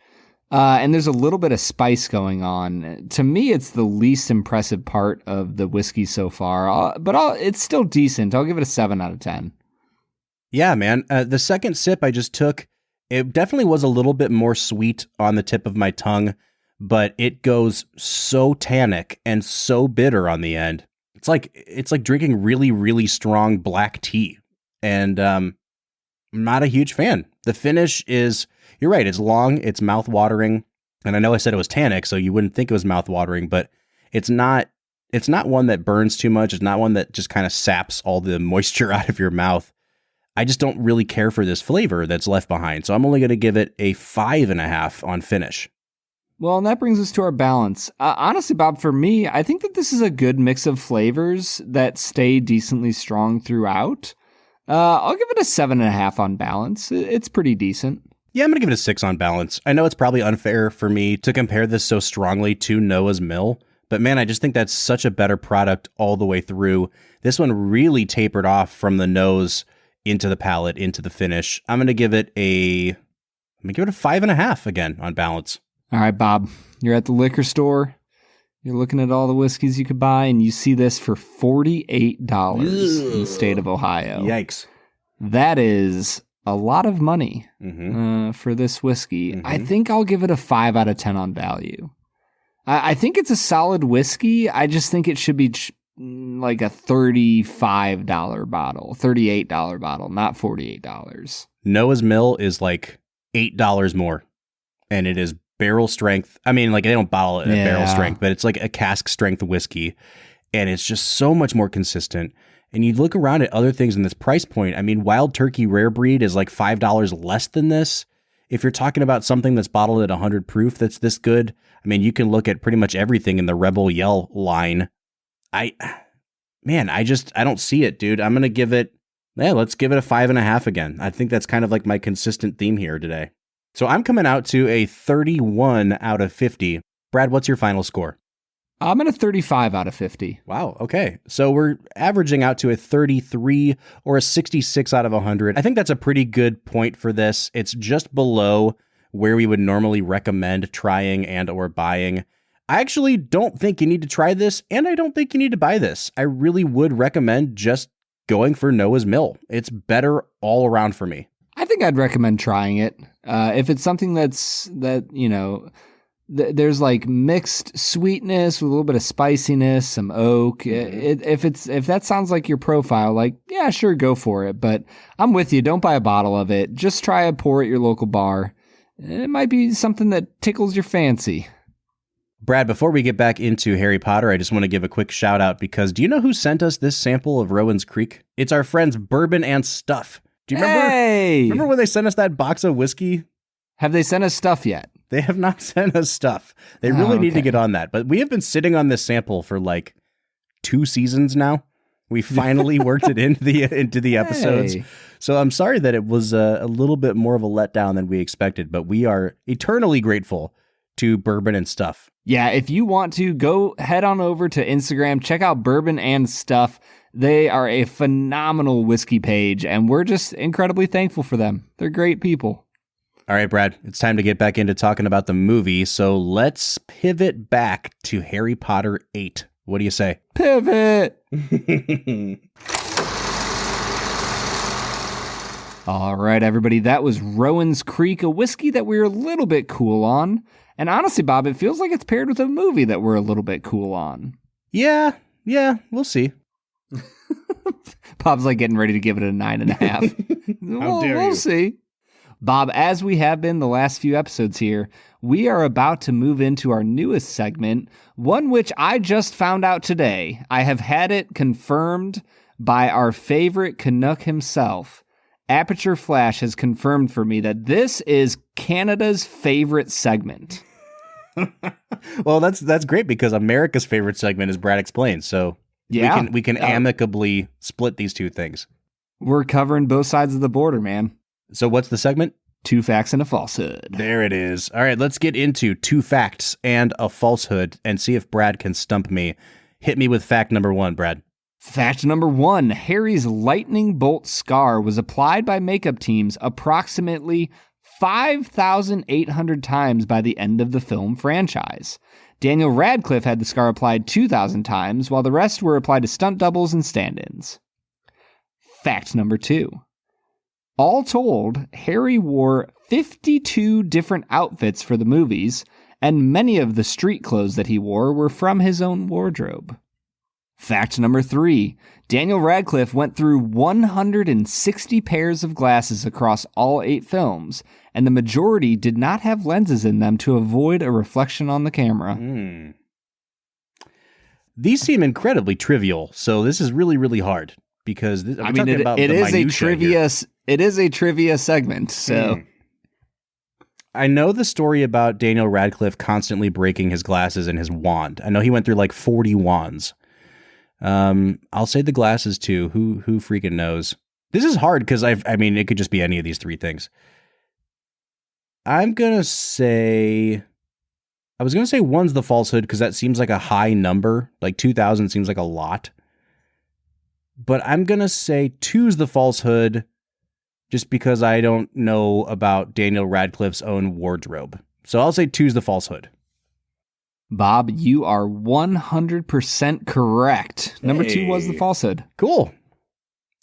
S1: and there's a little bit of spice going on. To me, it's the least impressive part of the whiskey so far, but it's still decent. I'll give it a 7 out of 10.
S2: Yeah, man. The second sip I just took, it definitely was a little bit more sweet on the tip of my tongue, but it goes so tannic and so bitter on the end. It's like drinking really, really strong black tea. And I'm not a huge fan. The finish is, you're right, it's long, it's mouth-watering. And I know I said it was tannic, so you wouldn't think it was mouth-watering, but it's not one that burns too much. It's not one that just kind of saps all the moisture out of your mouth. I just don't really care for this flavor that's left behind. So I'm only going to give it a 5.5 on finish.
S1: Well, and that brings us to our balance. Honestly, Bob, for me, I think that this is a good mix of flavors that stay decently strong throughout. I'll give it a 7.5 on balance. It's pretty decent.
S2: Yeah, I'm going to give it a 6 on balance. I know it's probably unfair for me to compare this so strongly to Noah's Mill, but man, I just think that's such a better product all the way through. This one really tapered off from the nose into the palate, into the finish. I'm going to give it a 5.5 again on balance.
S1: All right, Bob, you're at the liquor store. You're looking at all the whiskeys you could buy, and you see this for $48 in the state of Ohio.
S2: Yikes.
S1: That is a lot of money for this whiskey. I think I'll give it a 5 out of 10 on value. I think it's a solid whiskey. I just think it should be like a $35 bottle, $38 bottle, not $48.
S2: Noah's Mill is like $8 more, and it is barrel strength. I mean, like, they don't bottle it at barrel strength, but it's like a cask strength whiskey, and it's just so much more consistent. And you look around at other things in this price point. I mean, Wild Turkey Rare Breed is like $5 less than this. If you're talking about something that's bottled at 100 proof that's this good, I mean, you can look at pretty much everything in the Rebel Yell line. I don't see it, dude. I'm gonna give it. Let's give it a 5.5 again. I think that's kind of like my consistent theme here today. So I'm coming out to a 31 out of 50. Brad, what's your final score?
S1: I'm at a 35 out of 50.
S2: Wow. Okay. So we're averaging out to a 33 or a 66 out of 100. I think that's a pretty good point for this. It's just below where we would normally recommend trying and or buying. I actually don't think you need to try this, and I don't think you need to buy this. I really would recommend just going for Noah's Mill. It's better all around for me.
S1: I think I'd recommend trying it. If it's something there's like mixed sweetness with a little bit of spiciness, some oak. If that sounds like your profile, like, yeah, sure, go for it. But I'm with you. Don't buy a bottle of it. Just try a pour at your local bar. It might be something that tickles your fancy.
S2: Brad, before we get back into Harry Potter, I just want to give a quick shout out because do you know who sent us this sample of Rowan's Creek? It's our friends Bourbon and Stuff. Do you remember when they sent us that box of whiskey?
S1: Have they sent us stuff yet?
S2: They have not sent us stuff. They really need to get on that. But we have been sitting on this sample for like 2 seasons now. We finally worked it into the episodes.
S1: Hey.
S2: So I'm sorry that it was a little bit more of a letdown than we expected, but we are eternally grateful to Bourbon and Stuff.
S1: Yeah, if you want to, go head on over to Instagram, check out Bourbon and Stuff. They are a phenomenal whiskey page, and we're just incredibly thankful for them. They're great people.
S2: All right, Brad, it's time to get back into talking about the movie, so let's pivot back to Harry Potter 8. What do you say?
S1: Pivot! All right, everybody, that was Rowan's Creek, a whiskey that we're a little bit cool on. And honestly, Bob, it feels like it's paired with a movie that we're a little bit cool on.
S2: Yeah, we'll see.
S1: Bob's like getting ready to give it a 9.5. We'll see. Bob, as we have been the last few episodes here, we are about to move into our newest segment, one which I just found out today. I have had it confirmed by our favorite Canuck himself. Aperture Flash has confirmed for me that this is Canada's favorite segment.
S2: Well, that's great because America's favorite segment is Brad Explains. So
S1: yeah,
S2: we can amicably split these two things.
S1: We're covering both sides of the border, man.
S2: So what's the segment?
S1: 2 facts and a falsehood.
S2: There it is. All right, let's get into 2 facts and a falsehood and see if Brad can stump me. Hit me with fact number 1, Brad.
S1: Fact number 1, Harry's lightning bolt scar was applied by makeup teams approximately 5,800 times by the end of the film franchise. Daniel Radcliffe had the scar applied 2,000 times, while the rest were applied to stunt doubles and stand-ins. Fact number 2. All told, Harry wore 52 different outfits for the movies, and many of the street clothes that he wore were from his own wardrobe. Fact number 3. Daniel Radcliffe went through 160 pairs of glasses across all 8 films, and the majority did not have lenses in them to avoid a reflection on the camera.
S2: These seem incredibly trivial, so this is really, really hard because it is a trivia segment. So I know the story about Daniel Radcliffe constantly breaking his glasses and his wand. I know he went through like 40 wands. I'll say the glasses too. Who freaking knows? This is hard because I mean, it could just be any of these 3 things. I was going to say 1's the falsehood because that seems like a high number. Like 2,000 seems like a lot. But I'm going to say 2's the falsehood just because I don't know about Daniel Radcliffe's own wardrobe. So I'll say 2's the falsehood.
S1: Bob, you are 100% correct. Number 2 was the falsehood.
S2: Cool.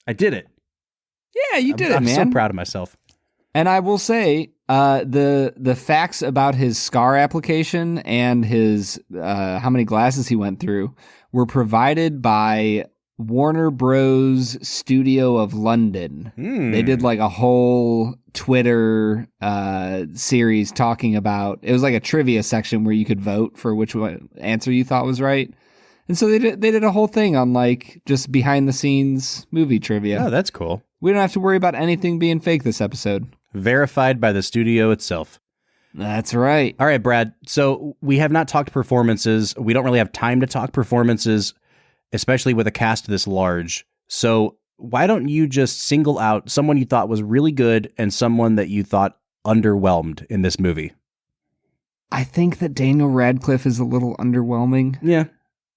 S2: I did it.
S1: Yeah, you did it, man.
S2: I'm so proud of myself.
S1: And I will say, the facts about his scar application and his how many glasses he went through were provided by Warner Bros. Studio of London. They did like a whole Twitter series talking about, it was like a trivia section where you could vote for which answer you thought was right. And so they did a whole thing on like just behind the scenes movie trivia.
S2: Oh, that's cool.
S1: We don't have to worry about anything being fake this episode.
S2: Verified by the studio itself.
S1: That's right.
S2: All right, Brad. So we have not talked performances. We don't really have time to talk performances, especially with a cast this large. So why don't you just single out someone you thought was really good and someone that you thought underwhelmed in this movie?
S1: I think that Daniel Radcliffe is a little underwhelming.
S2: Yeah.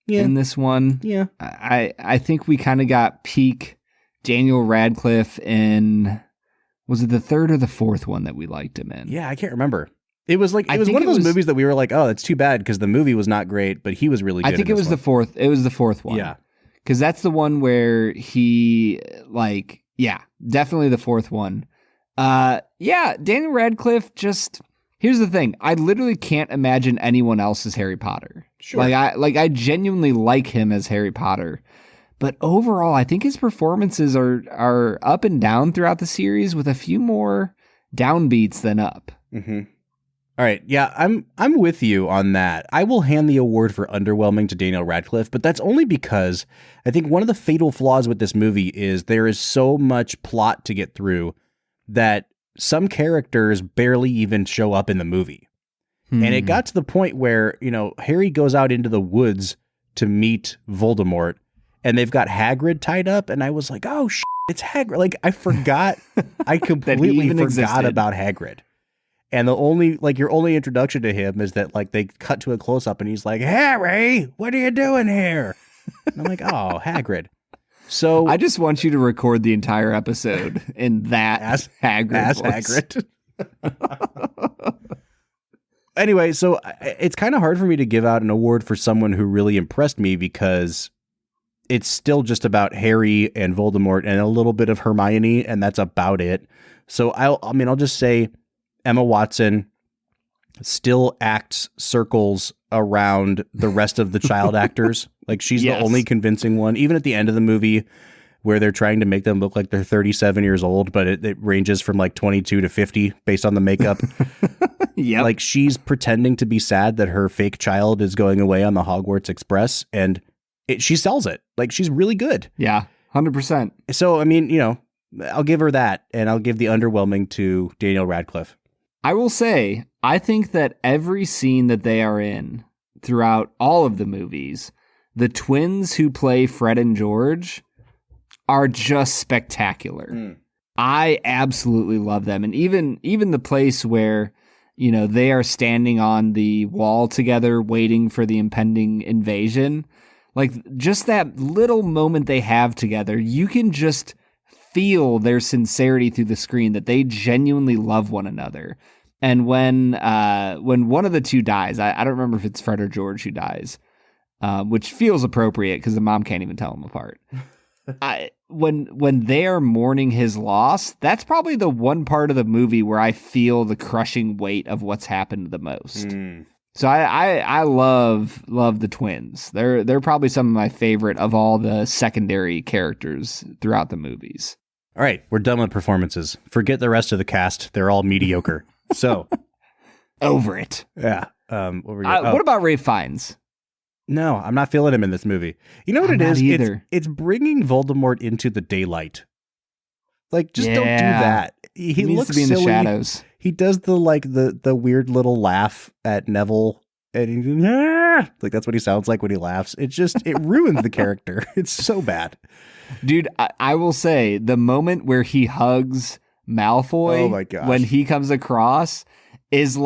S1: In this one.
S2: Yeah.
S1: I think we kind of got peak Daniel Radcliffe in, was it the 3rd or the 4th one that we liked him in?
S2: Yeah, I can't remember. It was like, it was one of those movies that we were like, oh, it's too bad because the movie was not great, but he was really good.
S1: I think it was the 4th. It was the 4th one.
S2: Yeah.
S1: because that's the one where he like, yeah, definitely the fourth one. Yeah, Daniel Radcliffe just, here's the thing. I literally can't imagine anyone else as Harry Potter.
S2: Sure.
S1: I genuinely like him as Harry Potter. But overall, I think his performances are up and down throughout the series with a few more downbeats than up.
S2: Mm-hmm. All right. Yeah, I'm with you on that. I will hand the award for underwhelming to Daniel Radcliffe, but that's only because I think one of the fatal flaws with this movie is there is so much plot to get through that some characters barely even show up in the movie. And it got to the point where, Harry goes out into the woods to meet Voldemort, and they've got Hagrid tied up, and I was like, oh, it's Hagrid. Like, I forgot. I completely forgot about Hagrid. And the only, your only introduction to him is that, they cut to a close-up, and he's like, Harry, what are you doing here? And I'm like, oh, Hagrid. So
S1: I just want you to record the entire episode in that Hagrid.
S2: Anyway, so it's kind of hard for me to give out an award for someone who really impressed me because it's still just about Harry and Voldemort and a little bit of Hermione, and that's about it. So I'll just say Emma Watson still acts circles around the rest of the child actors. She's the only convincing one, even at the end of the movie where they're trying to make them look like they're 37 years old, but it ranges from 22 to 50 based on the makeup.
S1: Yeah.
S2: She's pretending to be sad that her fake child is going away on the Hogwarts Express, and she sells it. She's really good.
S1: Yeah, 100%.
S2: So, I'll give her that, and I'll give the underwhelming to Daniel Radcliffe.
S1: I will say, I think that every scene that they are in throughout all of the movies, the twins who play Fred and George are just spectacular. I absolutely love them. And even the place where, they are standing on the wall together waiting for the impending invasion, just that little moment they have together, you can just feel their sincerity through the screen, that they genuinely love one another. And when one of the two dies, I don't remember if it's Fred or George who dies, which feels appropriate because the mom can't even tell them apart. When they are mourning his loss, that's probably the one part of the movie where I feel the crushing weight of what's happened the most. So I love the twins. They're probably some of my favorite of all the secondary characters throughout the movies.
S2: All right, we're done with performances. Forget the rest of the cast. They're all mediocre. So
S1: over it.
S2: Yeah.
S1: What about Ralph Fiennes?
S2: No, I'm not feeling him in this movie. You know what it is?
S1: Either.
S2: It's bringing Voldemort into the daylight. Don't do that. He looks
S1: to be
S2: silly.
S1: In the shadows.
S2: He does the weird little laugh at Neville, and that's what he sounds like when he laughs. It ruins the character. It's so bad.
S1: Dude, I will say the moment where he hugs Malfoy,
S2: oh my gosh,
S1: when he comes across, is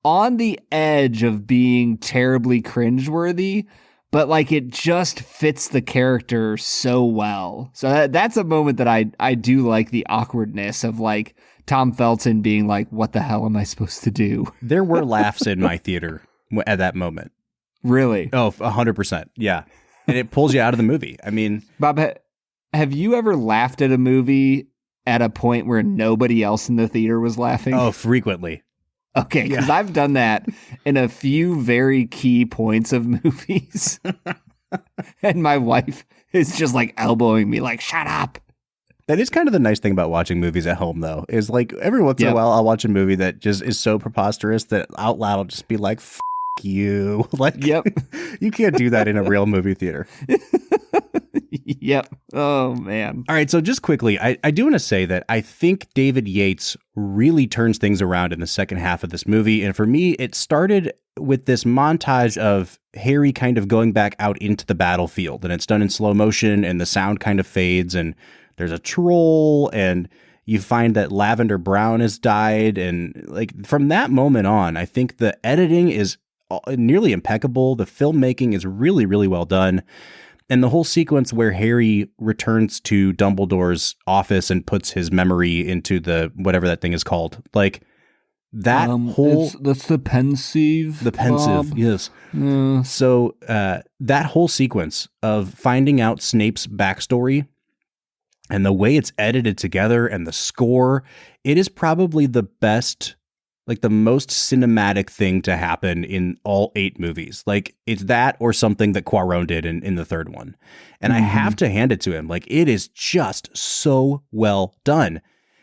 S1: on the edge of being terribly cringeworthy, but it just fits the character so well. So that's a moment that I do like, the awkwardness of Tom Felton being what the hell am I supposed to do?
S2: There were laughs in my theater at that moment.
S1: Really?
S2: Oh, 100%. Yeah. And it pulls you out of the movie. I mean,
S1: Bob, have you ever laughed at a movie at a point where nobody else in the theater was laughing?
S2: Oh, frequently.
S1: Okay, because I've done that in a few very key points of movies. And my wife is just elbowing me shut up.
S2: That is kind of the nice thing about watching movies at home, though, is every once in a while I'll watch a movie that just is so preposterous that out loud I'll just be like, F you.
S1: Yep.
S2: You can't do that in a real movie theater.
S1: Yep. Oh, man.
S2: All right. So just quickly, I do want to say that I think David Yates really turns things around in the second half of this movie. And for me, it started with this montage of Harry kind of going back out into the battlefield, and it's done in slow motion, and the sound kind of fades, and there's a troll, and you find that Lavender Brown has died. And from that moment on, I think the editing is nearly impeccable. The filmmaking is really, really well done. And the whole sequence where Harry returns to Dumbledore's office and puts his memory into the whatever that thing is called, That whole
S1: that's the pensive.
S2: The pensive,
S1: Bob.
S2: yes. So that whole sequence of finding out Snape's backstory and the way it's edited together and the score, it is probably the best, like the most cinematic thing to happen in all 8 movies. Like it's that or something that Cuarón did in the third one. And I have to hand it to him. Like it is just so well done.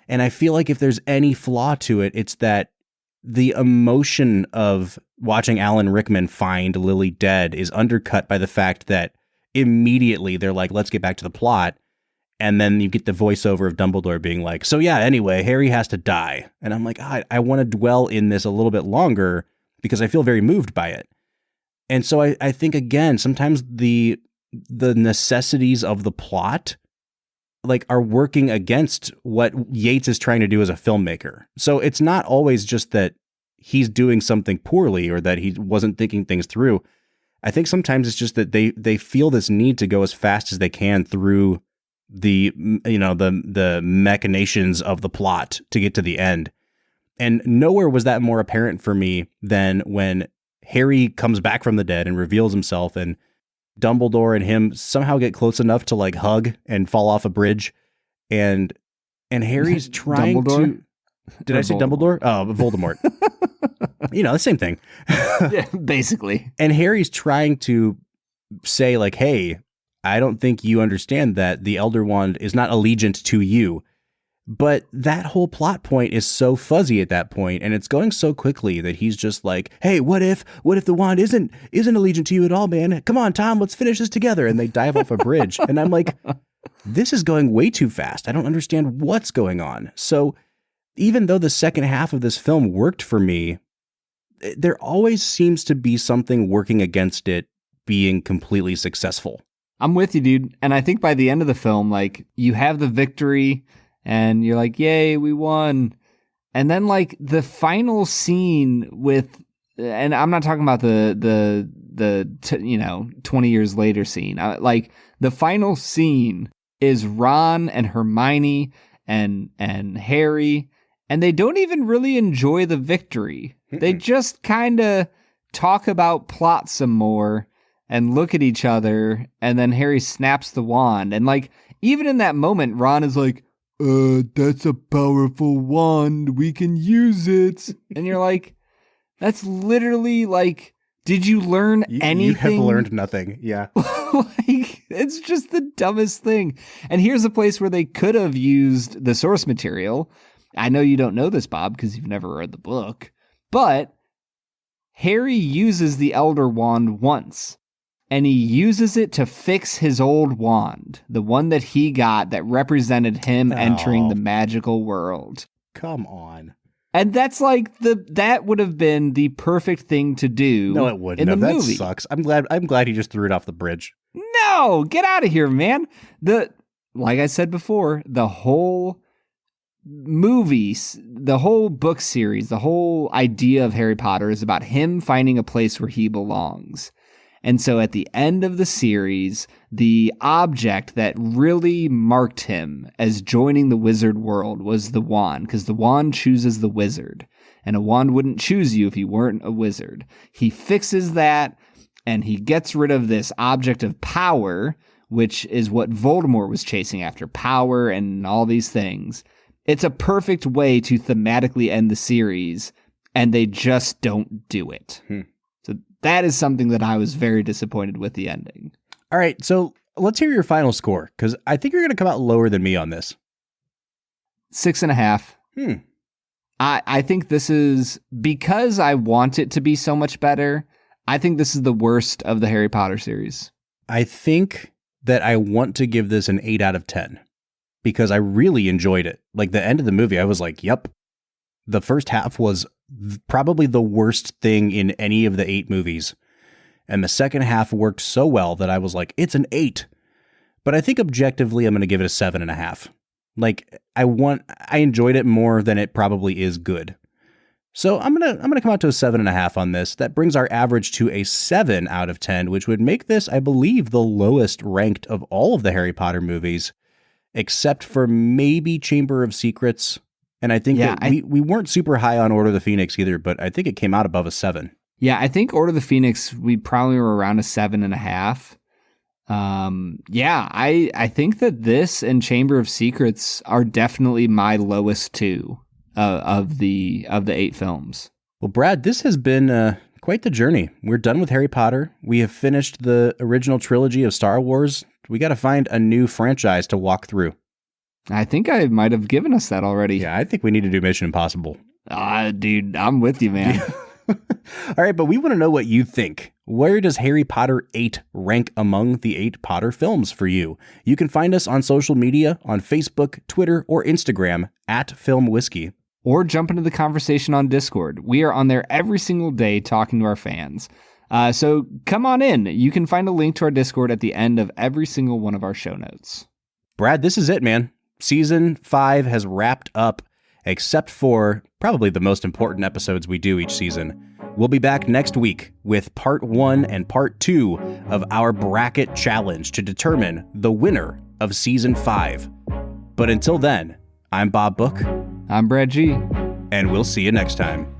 S2: And I feel like if there's any flaw to it, it's that the emotion of watching Alan Rickman find Lily dead is undercut by the fact that immediately they're like, let's get back to the plot. And then you get the voiceover of Dumbledore being like, so yeah, anyway, Harry has to die. And I'm like, I want to dwell in this a little bit longer because I feel very moved by it. And so I think, again, sometimes the necessities of the plot like are working against what Yates is trying to do as a filmmaker. So it's not always just that he's doing something poorly or that he wasn't thinking things through. I think sometimes it's just that they feel this need to go as fast as they can through the machinations of the plot to get to the end. And nowhere was that more apparent for me than when Harry comes back from the dead and reveals himself, and Dumbledore and him somehow get close enough to like hug and fall off a bridge, and Harry's trying to. Did I say Dumbledore? Oh, Voldemort. The same thing.
S1: Yeah, basically.
S2: And Harry's trying to say like, hey, I don't think you understand that the Elder Wand is not allegiant to you. But that whole plot point is so fuzzy at that point, and it's going so quickly that he's just like, hey, what if the wand isn't allegiant to you at all, man? Come on, Tom, let's finish this together. And they dive off a bridge. And I'm like, this is going way too fast. I don't understand what's going on. So even though the second half of this film worked for me, there always seems to be something working against it being completely successful.
S1: I'm with you, dude. And I think by the end of the film, like, you have the victory and you're like, yay, we won. And then like the final scene with, and I'm not talking about the 20 years later scene. Like the final scene is Ron and Hermione and Harry, and they don't even really enjoy the victory. They just kind of talk about plot some more and look at each other, and then Harry snaps the wand. And like, even in that moment, Ron is like, that's a powerful wand. We can use it. And you're like, that's literally like, did you learn anything?
S2: You have learned nothing. Yeah.
S1: Like, it's just the dumbest thing. And here's a place where they could have used the source material. I know you don't know this, Bob, because you've never read the book, but Harry uses the Elder Wand once. And he uses it to fix his old wand, the one that he got that represented him entering the magical world.
S2: Come on.
S1: And that's like that would have been the perfect thing to do.
S2: No, it wouldn't.
S1: In the
S2: that
S1: movie.
S2: Sucks. I'm glad he just threw it off the bridge.
S1: No, get out of here, man. Like I said before, the whole movies, the whole book series, the whole idea of Harry Potter is about him finding a place where he belongs. And so at the end of the series, the object that really marked him as joining the wizard world was the wand, because the wand chooses the wizard. And a wand wouldn't choose you if you weren't a wizard. He fixes that, and he gets rid of this object of power, which is what Voldemort was chasing after, power and all these things. It's a perfect way to thematically end the series, and they just don't do it. So that is something that I was very disappointed with the ending.
S2: All right, so let's hear your final score, because I think you're going to come out lower than me on this.
S1: 6.5. I think this is, because I want it to be so much better, I think this is the worst of the Harry Potter series.
S2: I think that I want to give this an 8 out of 10, because I really enjoyed it. Like the end of the movie, I was like, yep. The first half was probably the worst thing in any of the 8 movies. And the second half worked so well that I was like, it's an 8. But I think objectively, I'm going to give it a 7.5. Like I enjoyed it more than it probably is good. So I'm going to come out to a 7.5 on this. That brings our average to a 7 out of 10, which would make this, I believe, the lowest ranked of all of the Harry Potter movies, except for maybe Chamber of Secrets And I think that we weren't super high on Order of the Phoenix either, but I think it came out above a 7.
S1: Yeah, I think Order of the Phoenix, we probably were around a 7.5. I think that this and Chamber of Secrets are definitely my lowest two of the 8 films.
S2: Well, Brad, this has been quite the journey. We're done with Harry Potter. We have finished the original trilogy of Star Wars. We got to find a new franchise to walk through.
S1: I think I might have given us that already.
S2: Yeah, I think we need to do Mission Impossible.
S1: Dude, I'm with you, man.
S2: All right, but we want to know what you think. Where does Harry Potter 8 rank among the 8 Potter films for you? You can find us on social media on Facebook, Twitter, or Instagram @FilmWhiskey.
S1: Or jump into the conversation on Discord. We are on there every single day talking to our fans. So come on in. You can find a link to our Discord at the end of every single one of our show notes.
S2: Brad, this is it, man. Season 5 has wrapped up, except for probably the most important episodes we do each season. We'll be back next week with part 1 and part 2 of our bracket challenge to determine the winner of season 5. But until then, I'm Bob Book.
S1: I'm Brad G.
S2: And we'll see you next time.